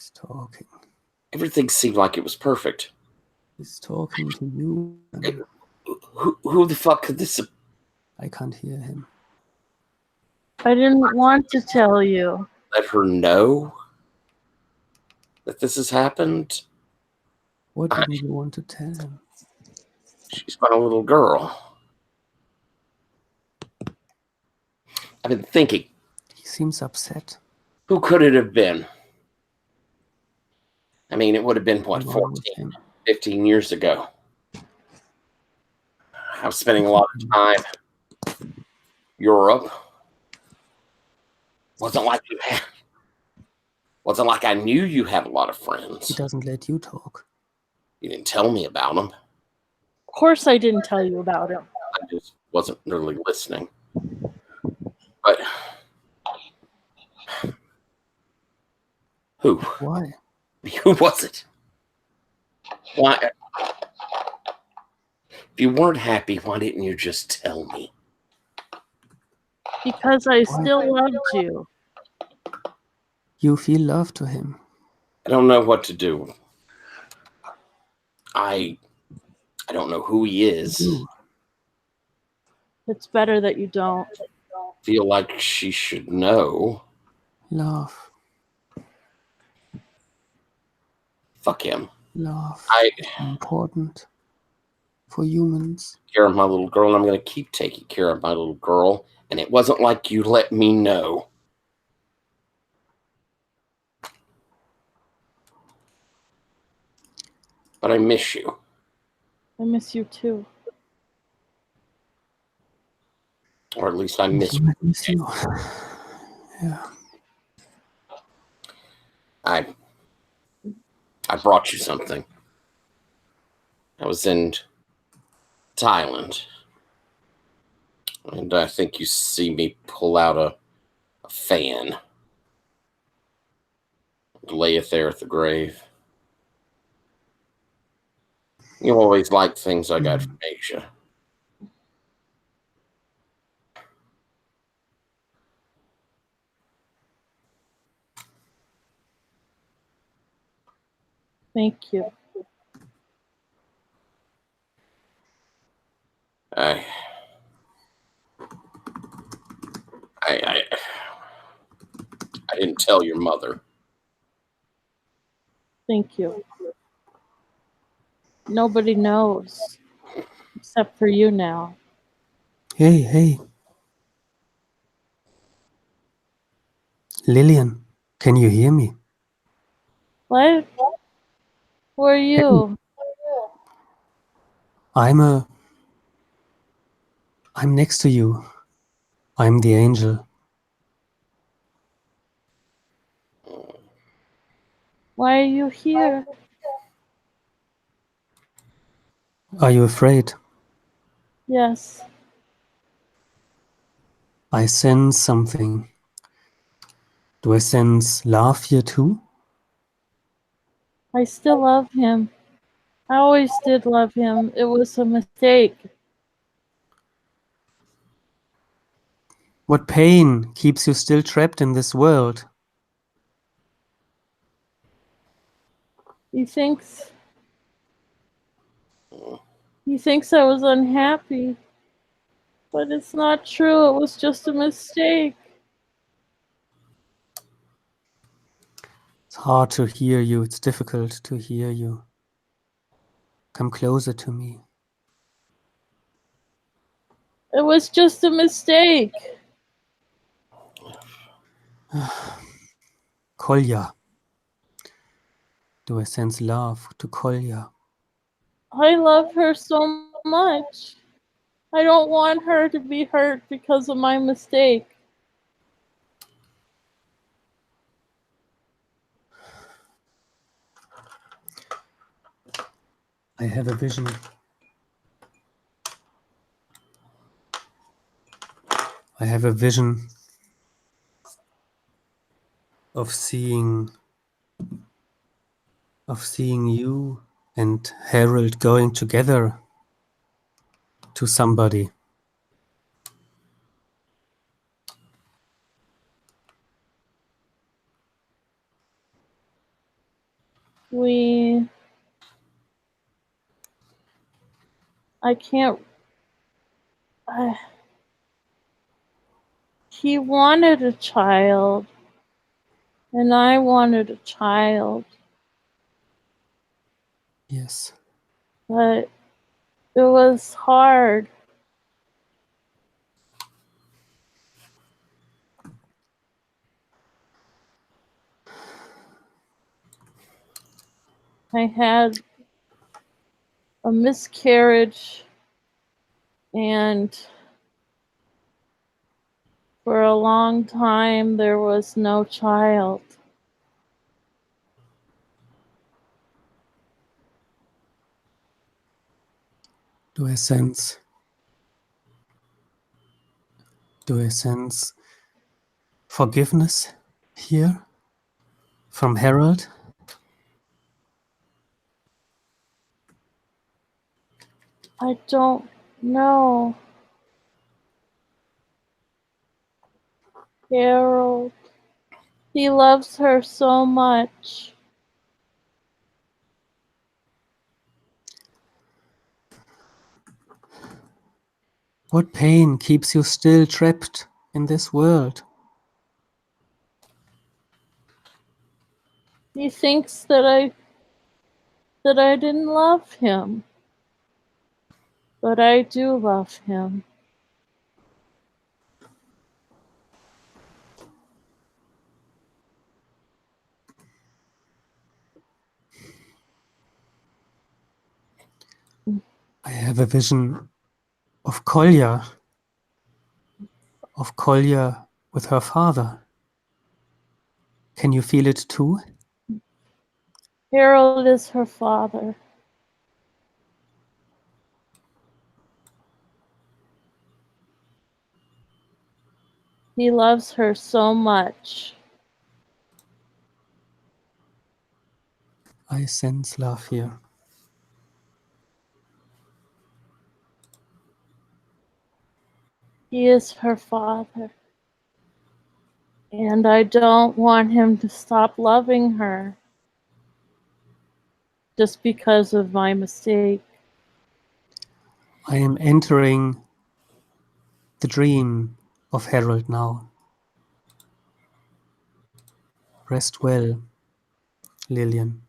He's talking. Everything seemed like it was perfect. He's talking to you. Who the fuck could this have... I can't hear him. I didn't want to tell you. Let her know that this has happened? What didn't you want to tell him? She's my little girl. I've been thinking. He seems upset. Who could it have been? I mean, it would have been, what, 14, 15 years ago. I was spending a lot of time Europe. Wasn't like I knew you had a lot of friends. He doesn't let you talk. You didn't tell me about him. Of course I didn't tell you about him. I just wasn't really listening. But who? Why? Who was it? Why? If you weren't happy, why didn't you just tell me? Because I still loved you. You feel love to him. I don't know what to do. I don't know who he is. It's better that you don't. Feel like she should know. Love. Fuck him. Love. Is important for humans. Care of my little girl, and I'm going to keep taking care of my little girl. And it wasn't like you let me know. But I miss you. I miss you too. Or at least I miss you. Yeah. I brought you something. I was in Thailand. And I think you see me pull out a fan. Lay it there at the grave. You always like things I got from Asia. Thank you. I didn't tell your mother. Thank you. Nobody knows. Except for you now. Hey. Lillian, can you hear me? What? Who are you? I'm next to you. I'm the angel. Why are you here? Are you afraid? Yes. I sense something. Do I sense love here too? I still love him. I always did love him. It was a mistake. What pain keeps you still trapped in this world? He thinks I was unhappy. But it's not true. It was just a mistake. It's hard to hear you. It's difficult to hear you. Come closer to me. It was just a mistake. Kolya. Do I sense love to Kolya? I love her so much. I don't want her to be hurt because of my mistake. I have a vision. I have a vision of seeing you and Harold going together to somebody. we, I can't, he wanted a child, and I wanted a child, Yes. but it was hard. I had a miscarriage, and for a long time there was no child. Do I sense forgiveness here from Harold? I don't know. Harold, he loves her so much. What pain keeps you still trapped in this world? He thinks that I didn't love him, but I do love him. I have a vision of Kolya with her father. Can you feel it too? Harold is her father. He loves her so much. I sense love here. He is her father. And I don't want him to stop loving her just because of my mistake. I am entering the dream of Harold now. Rest well, Lillian.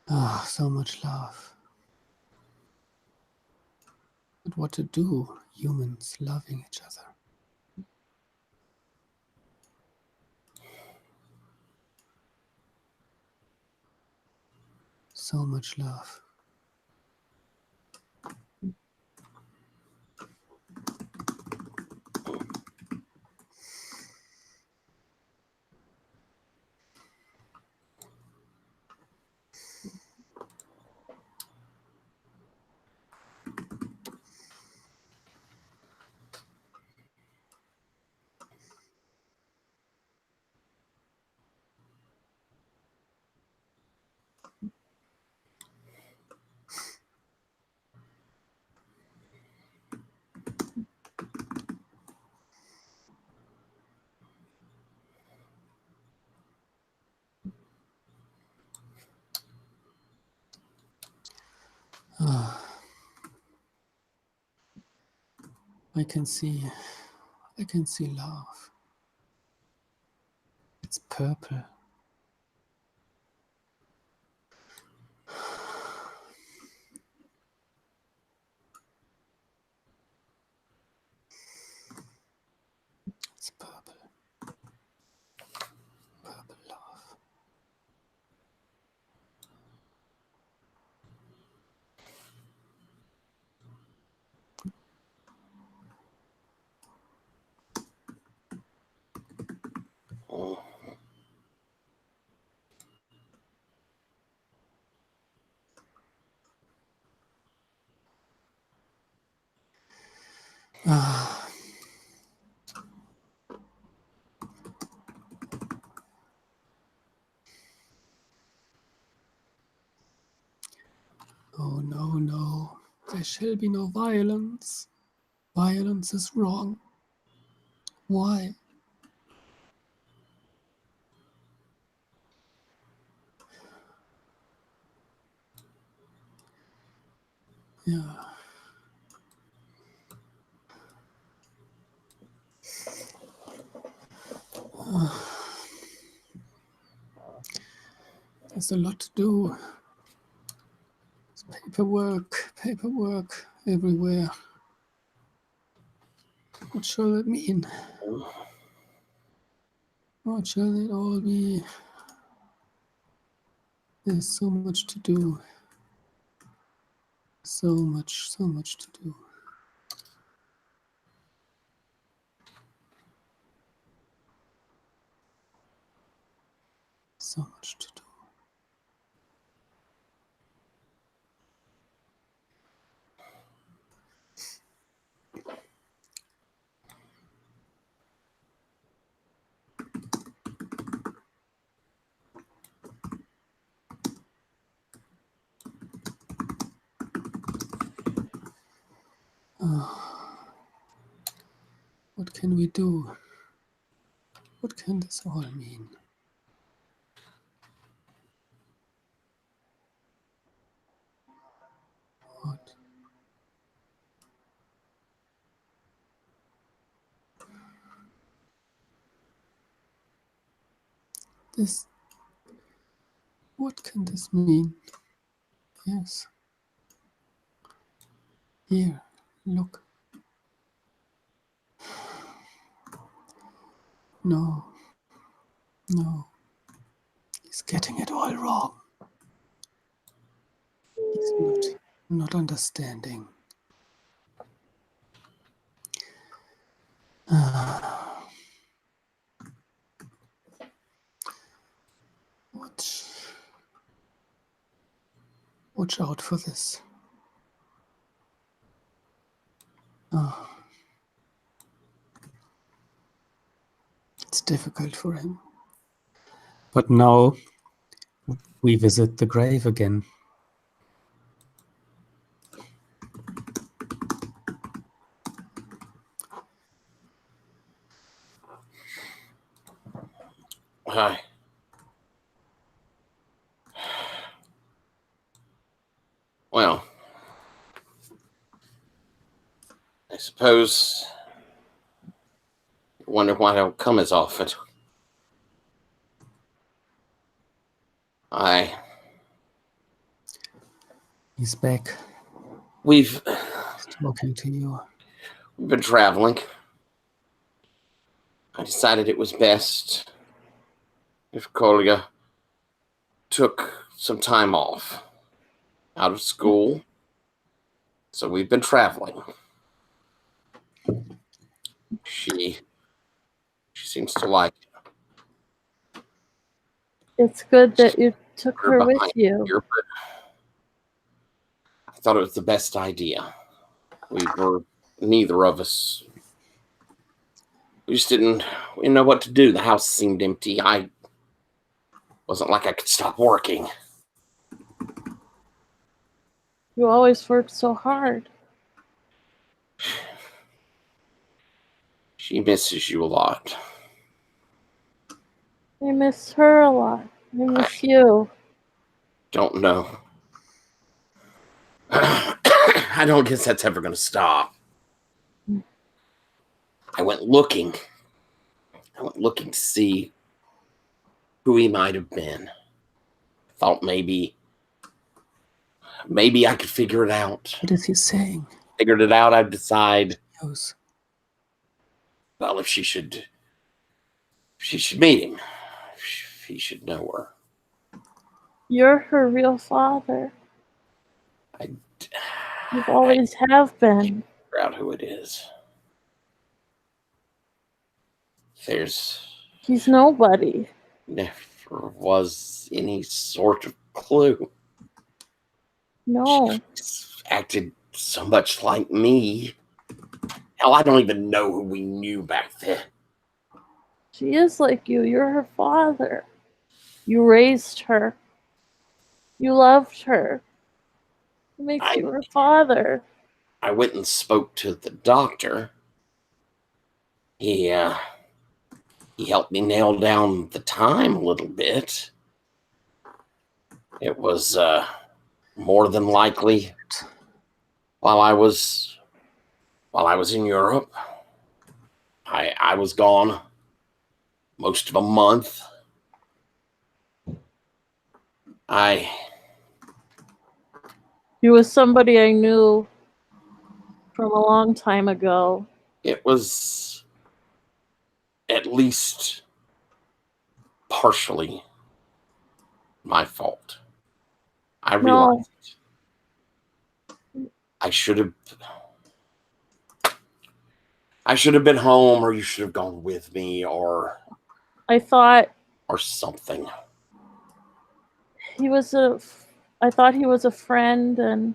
Ah, so much love. But what to do, humans loving each other? So much love. Ah, I can see love. It's purple. It's purple. Purple love. Oh, no, no. There shall be no violence. Violence is wrong. Why? Yeah. There's a lot to do. There's paperwork everywhere. What shall it mean? What shall it all be? There's so much to do. So much to do. So much to do. What can we do? What can this all mean? What? This. What can this mean? Yes. Here, look. No. No. He's getting it all wrong. He's not understanding. Watch out for this. It's difficult for him. But now we visit the grave again. Hi. Well, I suppose you wonder why I don't come as often. He's back. We've talking to you. We've been traveling. I decided it was best if Kolya took some time off out of school. So we've been traveling. She seems to like it. It's good that you took her with you. Here, but I thought it was the best idea. Neither of us, we just didn't know what to do. The house seemed empty. I wasn't like I could stop working. You always work so hard. She misses you a lot. I miss her a lot. I miss you. Don't know. I don't guess that's ever going to stop. I went looking to see who he might have been. Thought maybe I could figure it out. What is he saying? Figured it out, I'd decide. Yes. Well, if she should meet him. He should know her. You're her real father. You always have been. Figure out who it is. He's nobody. Never was any sort of clue. No. She's acted so much like me. Hell, I don't even know who we knew back then. She is like you. You're her father. You raised her. You loved her. It makes you her father. I went and spoke to the doctor. He helped me nail down the time a little bit. It was more than likely while I was in Europe. I was gone most of a month. He was somebody I knew from a long time ago. It was at least partially my fault. I realized I should have been home, or you should have gone with me, or something. I thought he was a friend, and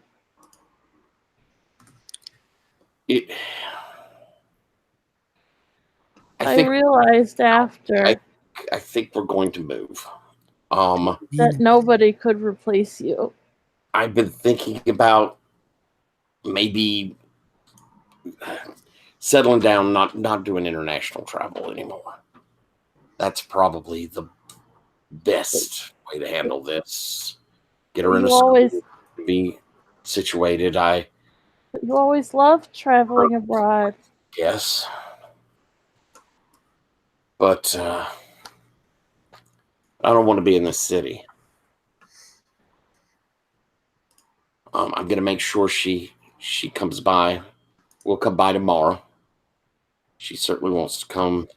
I realized after I think we're going to move. That nobody could replace you. I've been thinking about maybe settling down, not doing international travel anymore. That's probably the best way to handle this. Get her in a school, be situated. You always loved traveling abroad. Yes. But I don't want to be in this city. I'm going to make sure she comes by. We'll come by tomorrow. She certainly wants to come.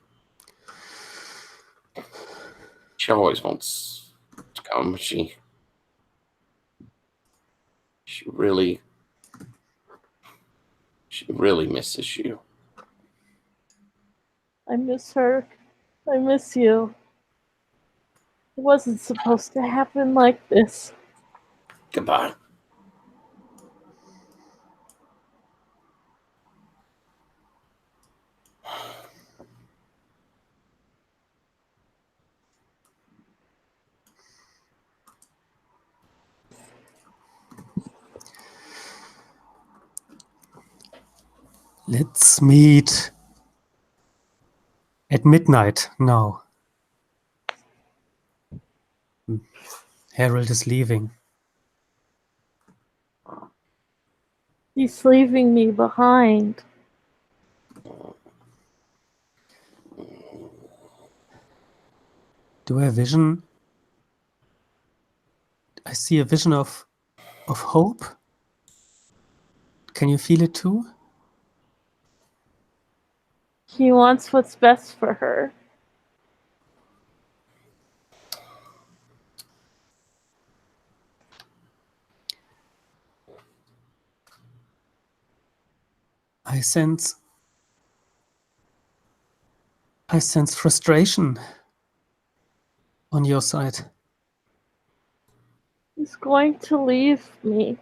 She always wants to come. She really misses you. I miss her. I miss you. It wasn't supposed to happen like this. Goodbye. Let's meet at midnight now. Harold is leaving. He's leaving me behind. Do I vision? I see a vision of hope. Can you feel it too? He wants what's best for her. I sense frustration on your side. He's going to leave me.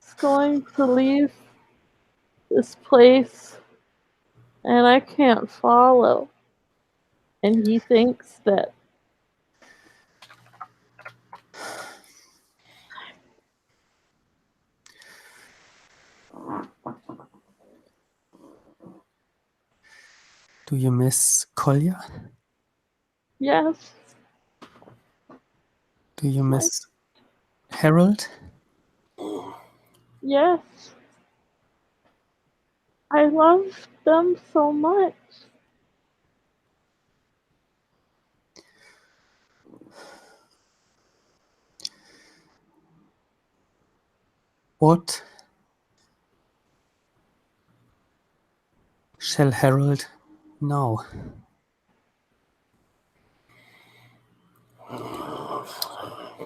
He's going to leave this place, and I can't follow. And he thinks that Do you miss Kolya? yes. Do you miss Harold? Yes. I love them so much. What shall Harold know?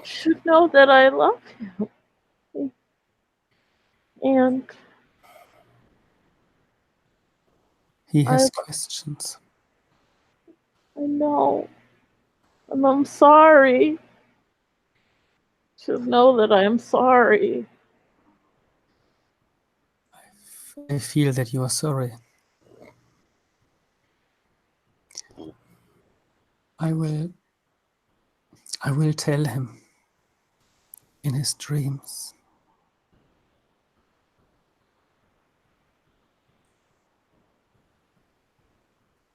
Should know that I love him. And He has questions. I know. And I'm sorry. Should know that I am sorry. I feel that you are sorry. I will tell him in his dreams.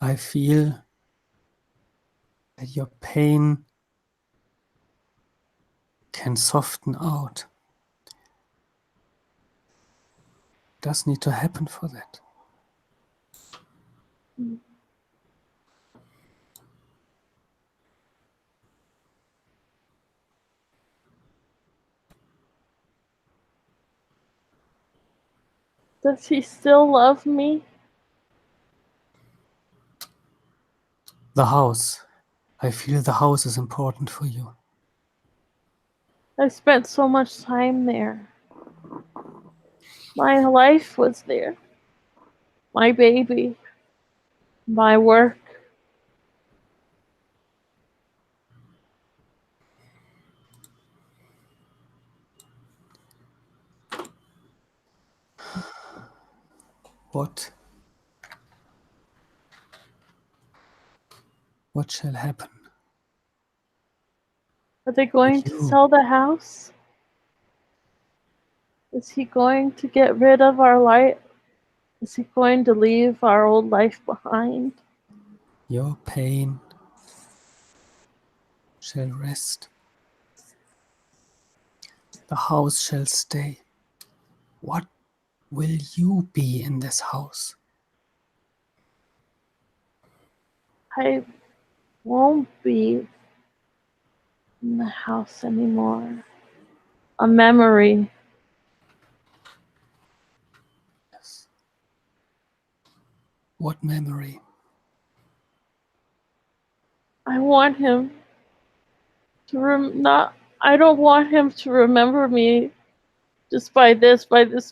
I feel that your pain can soften out. Does need to happen for that. Does he still love me? The house. I feel the house is important for you. I spent so much time there. My life was there. My baby. My work. What shall happen? Are they going to sell the house? Is he going to get rid of our life? Is he going to leave our old life behind? Your pain shall rest. The house shall stay. What will you be in this house? I won't be in the house anymore. A memory. Yes. What memory? I want him to I don't want him to remember me just by this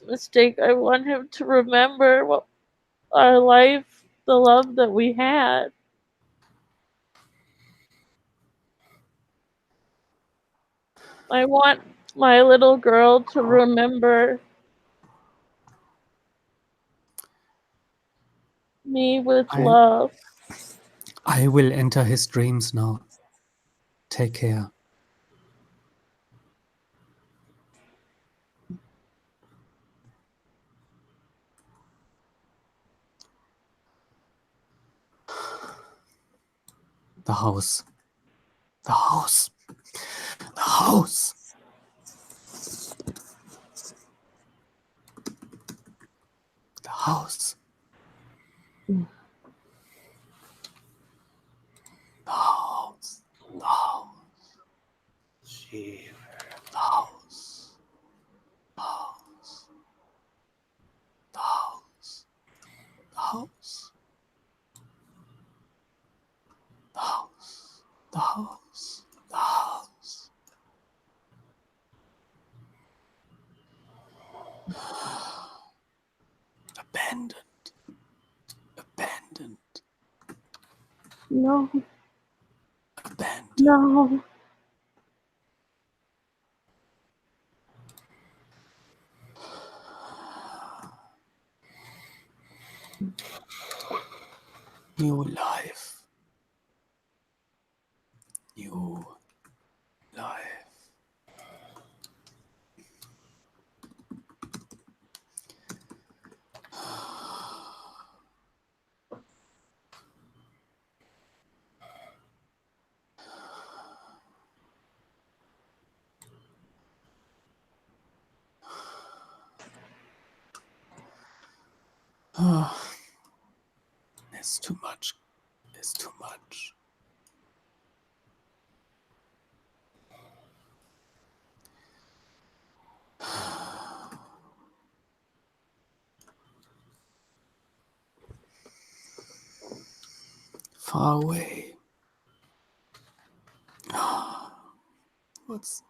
mistake. I want him to remember what our life, the love that we had. I want my little girl to remember me with love. I will enter his dreams now. Take care. The house. The house. The house. The house. The house. The house. The house. The house. The house. The house. The house. The house. The house. Abandoned. Abandoned. No. Abandoned. No. New life. New life. It's too much. It's too much. Far away. What's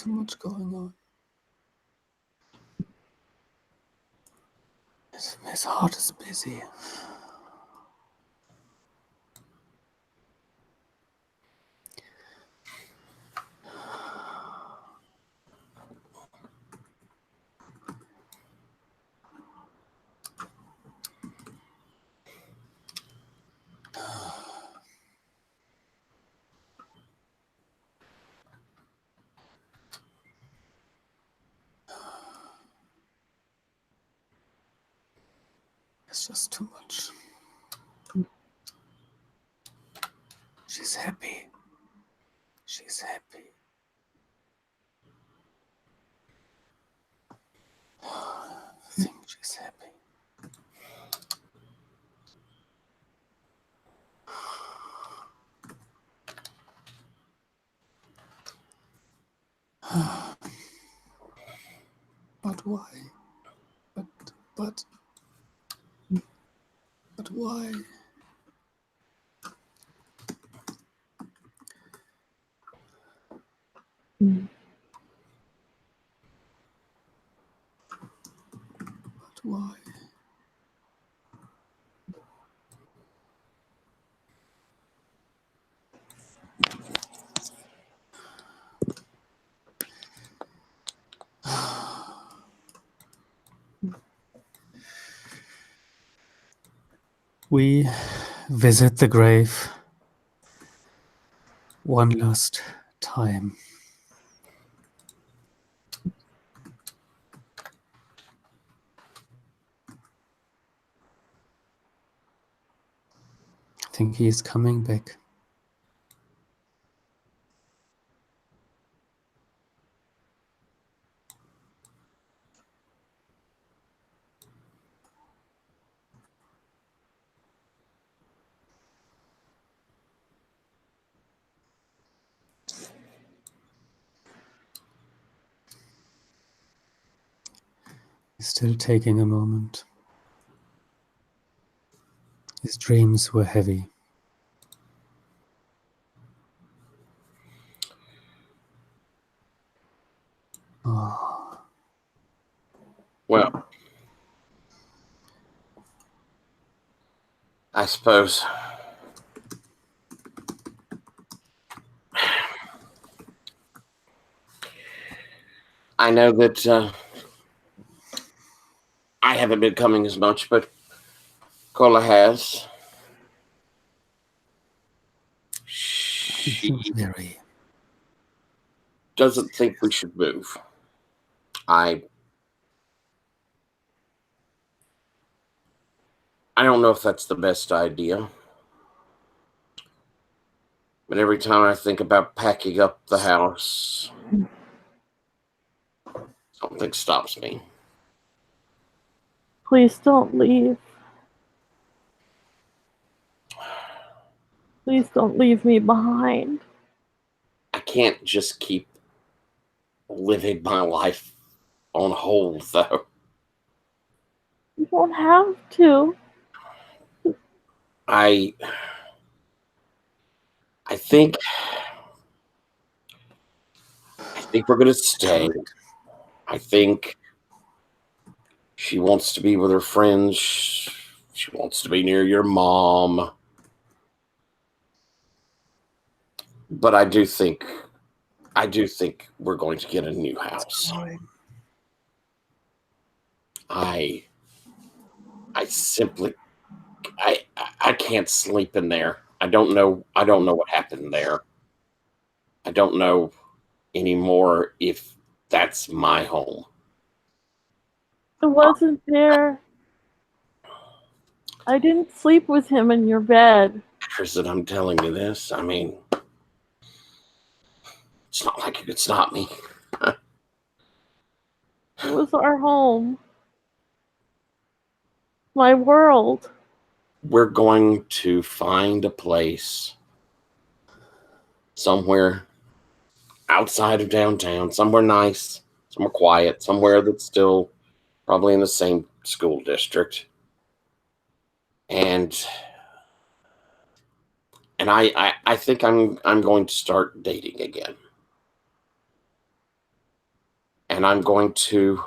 too much going on. His heart is busy. It's just too much. She's happy. She's happy. I think she's happy. But why? But why? But why? We visit the grave one last time. I think he is coming back. He's still taking a moment. His dreams were heavy. Oh. Well, I suppose I know that I haven't been coming as much, but Cola has. He She seems very... doesn't think we should move. I don't know if that's the best idea. But every time I think about packing up the house, something stops me. Please don't leave. Please don't leave me behind. I can't just keep living my life on hold, though. You don't have to. I think we're gonna stay. I think she wants to be with her friends. She wants to be near your mom. But I do think we're going to get a new house. I simply I can't sleep in there. I don't know what happened there. I don't know anymore if that's my home. It wasn't there. I didn't sleep with him in your bed. That I'm telling you this. I mean, it's not like you could stop me. It was our home. My world. We're going to find a place somewhere outside of downtown, somewhere nice, somewhere quiet, somewhere that's still probably in the same school district. And I think I'm going to start dating again. And I'm going to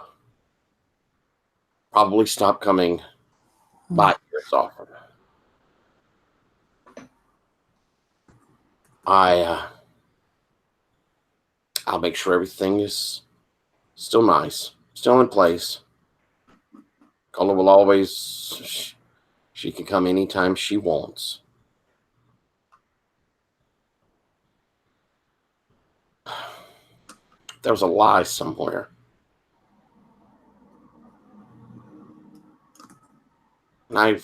probably stop coming by here as often. I'll make sure everything is still nice, still in place. Cola will always, she can come anytime she wants. There was a lie somewhere. And I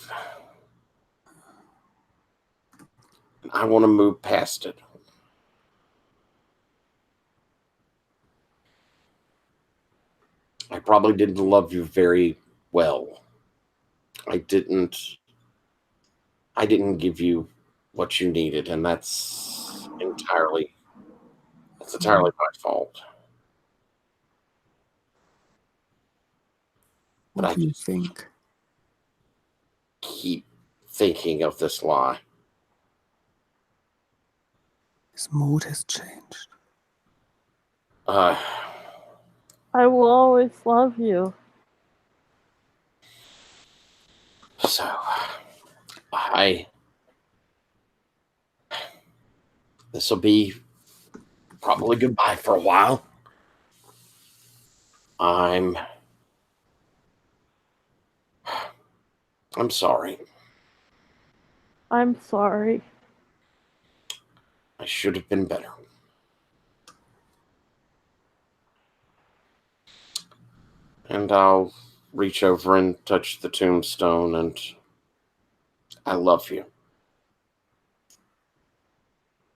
want to move past it. I probably didn't love you very well. I didn't give you what you needed, and that's entirely my fault. What do you think? Keep thinking of this lie. His mood has changed. I will always love you. So, this will be probably goodbye for a while. I'm sorry. I'm sorry. I should have been better. And I'll reach over and touch the tombstone, and I love you.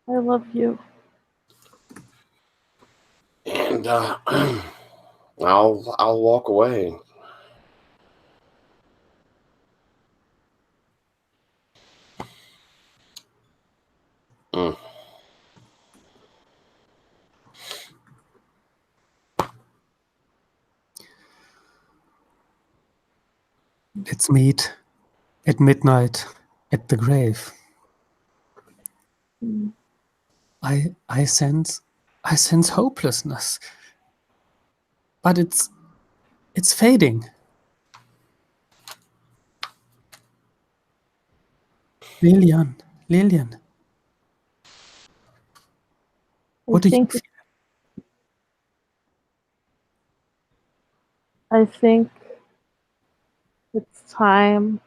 I love you. And I'll walk away. Mm. Let's meet at midnight at the grave. I sense hopelessness, but it's fading. Lillian, what do you feel? I think it's time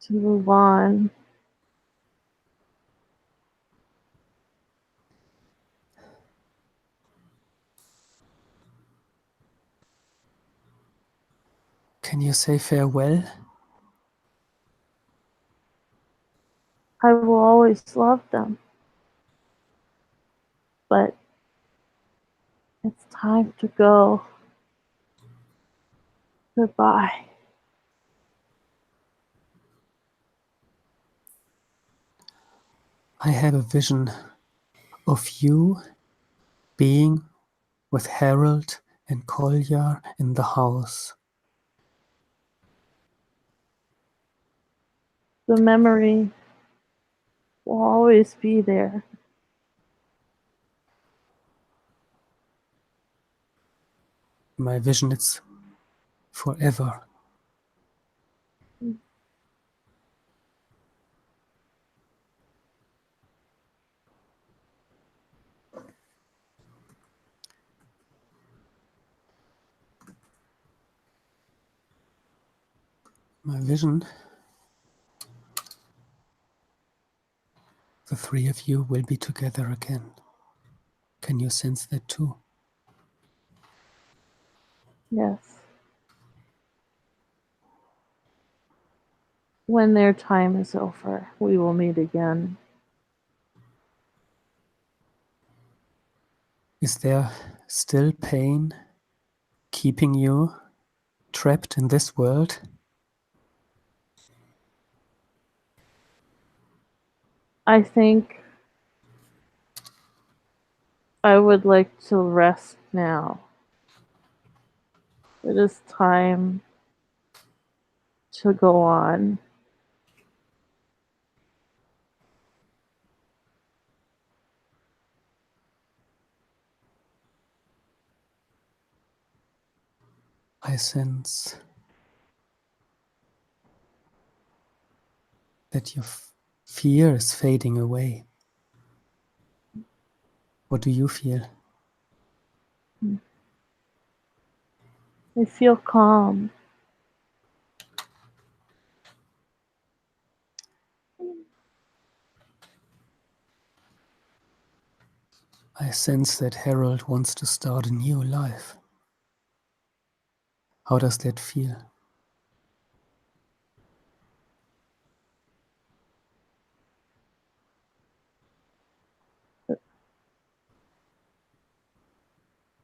to move on. Can you say farewell? I will always love them. But it's time to go. Goodbye. I have a vision of you being with Harold and Collier in the house. The memory will always be there. My vision is forever. My vision, the three of you will be together again. Can you sense that too? Yes. When their time is over, we will meet again. Is there still pain keeping you trapped in this world? I think I would like to rest now. It is time to go on. I sense that your fear is fading away. What do you feel? I feel calm. I sense that Harold wants to start a new life. How does that feel?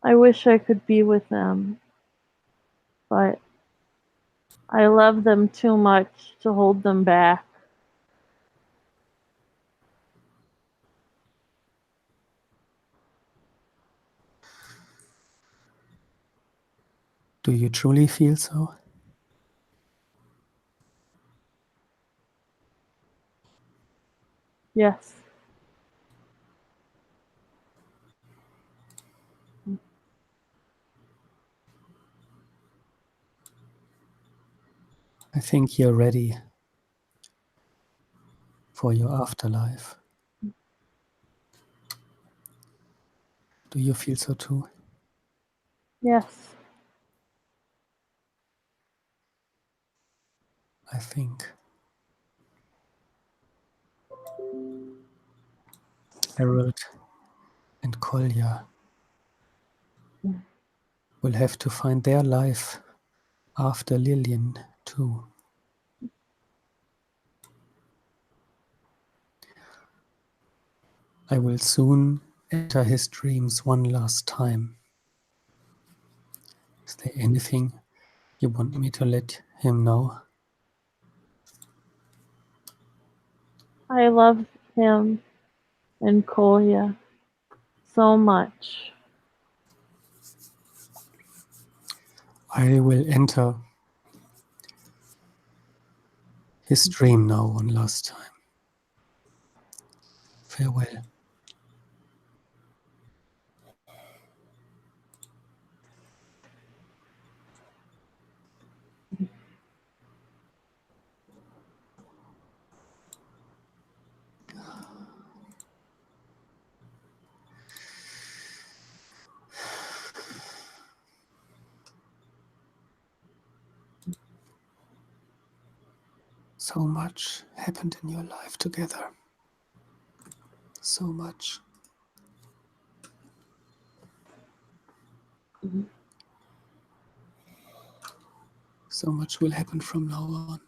I wish I could be with them, but I love them too much to hold them back. Do you truly feel so? Yes. I think you're ready for your afterlife. Do you feel so too? Yes. I think Harold and Kolya will have to find their life after Lillian too. I will soon enter his dreams one last time. Is there anything you want me to let him know? I love him and Kolya so much. I will enter his dream now one last time. Farewell. So much happened in your life together. So much. So much will happen from now on.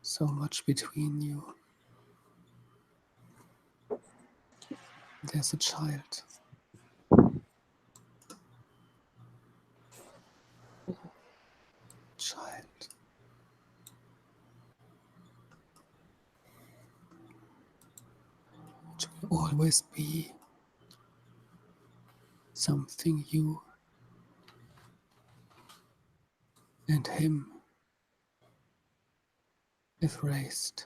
So much between you. There's a child. Child. It will always be something you and him have raised,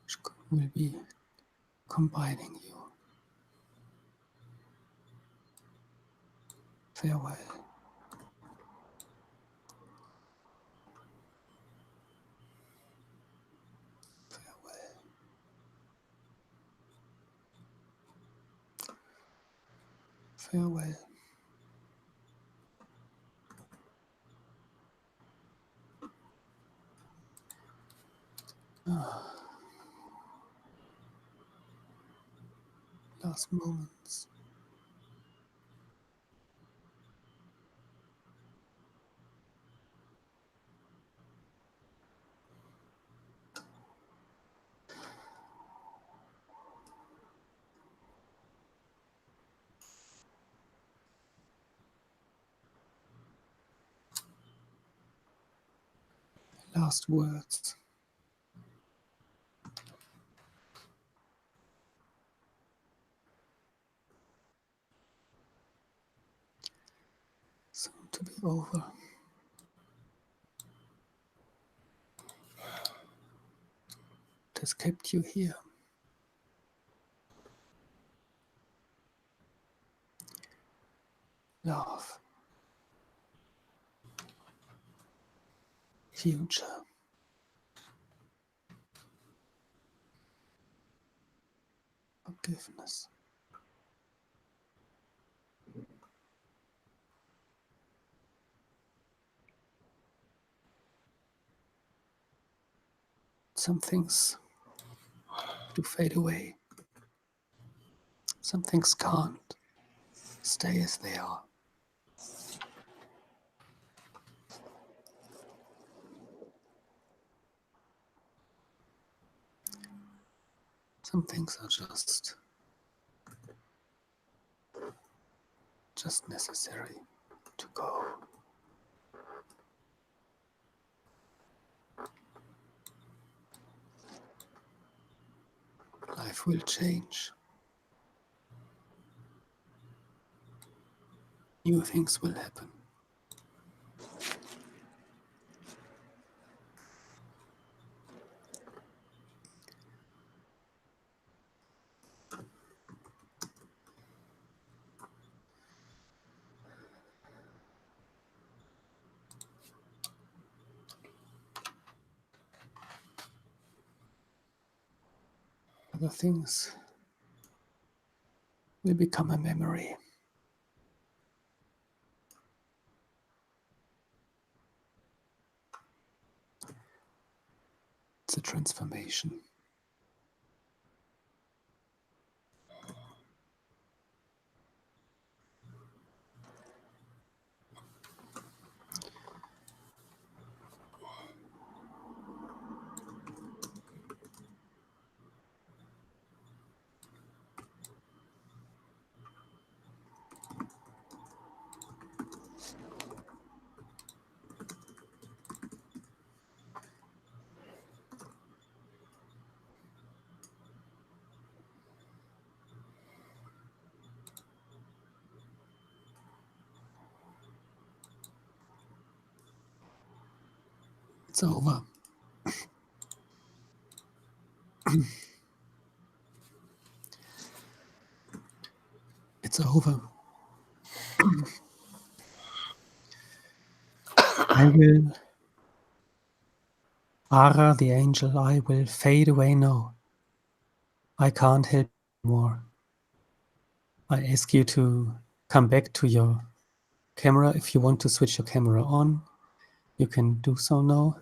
which will be combining you. Farewell. Farewell. Farewell. Last moments. Last words. over. It has kept you here. Love. Future. Forgiveness. Some things do fade away. Some things can't stay as they are. Some things are just necessary to go. Life will change. New things will happen. Other things will become a memory. It's a transformation. It's over. It's over. I will, Ara the angel, I will fade away now. I can't help you more. I ask you to come back to your camera. If you want to switch your camera on, you can do so now.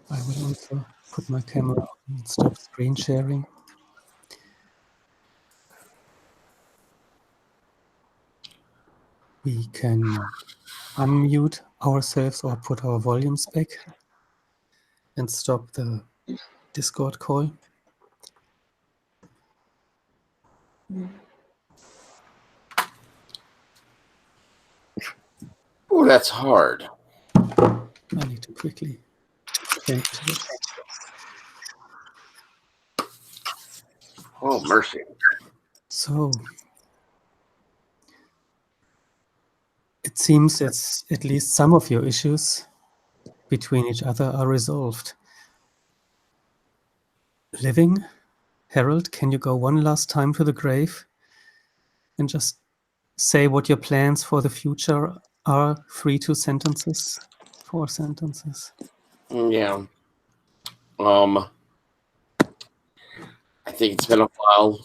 I will also put my camera on and stop screen sharing. We can unmute ourselves or put our volumes back and stop the Discord call. Oh, that's hard. I need to quickly change this. Oh, mercy. So it seems that at least some of your issues between each other are resolved. Living, Harold, can you go one last time to the grave and just say what your plans for the future are? 4 sentences. Yeah. I think it's been a while.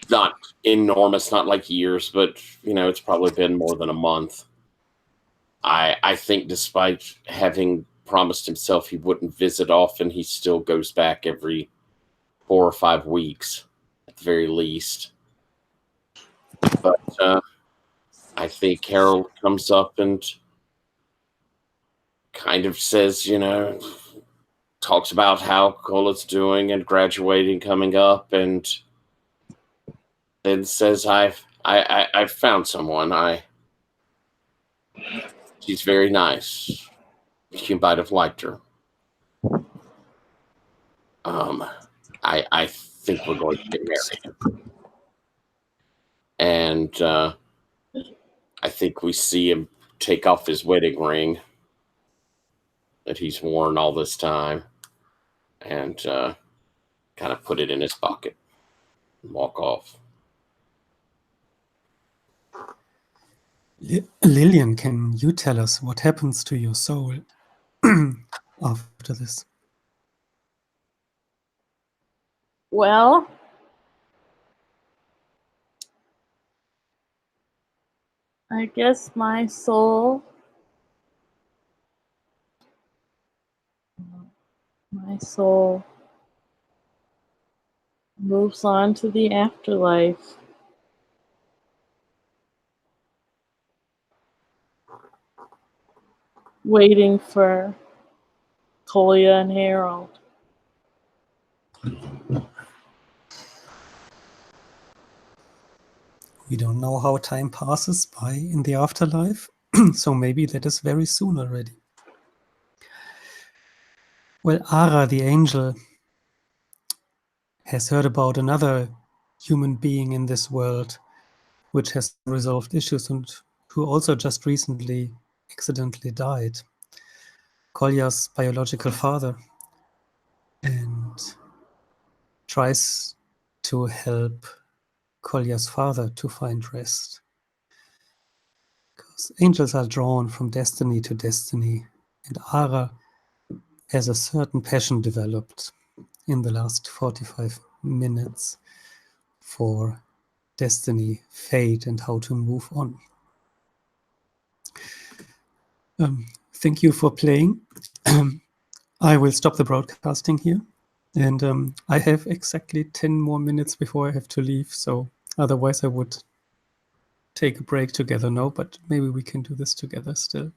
Not enormous, not like years, but it's probably been more than a month. I think despite having promised himself he wouldn't visit often, he still goes back every 4 or 5 weeks at the very least. But I think Harold comes up and kind of says, talks about how Colette's doing and graduating coming up, and then says, I've found someone. She's very nice. You might have liked her. I think we're going to get married. And I I think we see him take off his wedding ring that he's worn all this time and kind of put it in his pocket and walk off. Lillian, can you tell us what happens to your soul after this? Well, I guess my soul moves on to the afterlife. Waiting for Kolya and Harold. We don't know how time passes by in the afterlife, so maybe that is very soon already. Well, Ara, the angel, has heard about another human being in this world which has resolved issues and who also just recently accidentally died. Kolya's biological father, and tries to help Kolya's father to find rest. Because angels are drawn from destiny to destiny, and Ara has a certain passion developed in the last 45 minutes for destiny, fate, and how to move on. Thank you for playing. I will stop the broadcasting here, and I have exactly 10 more minutes before I have to leave, so otherwise I would take a break together now, but maybe we can do this together still.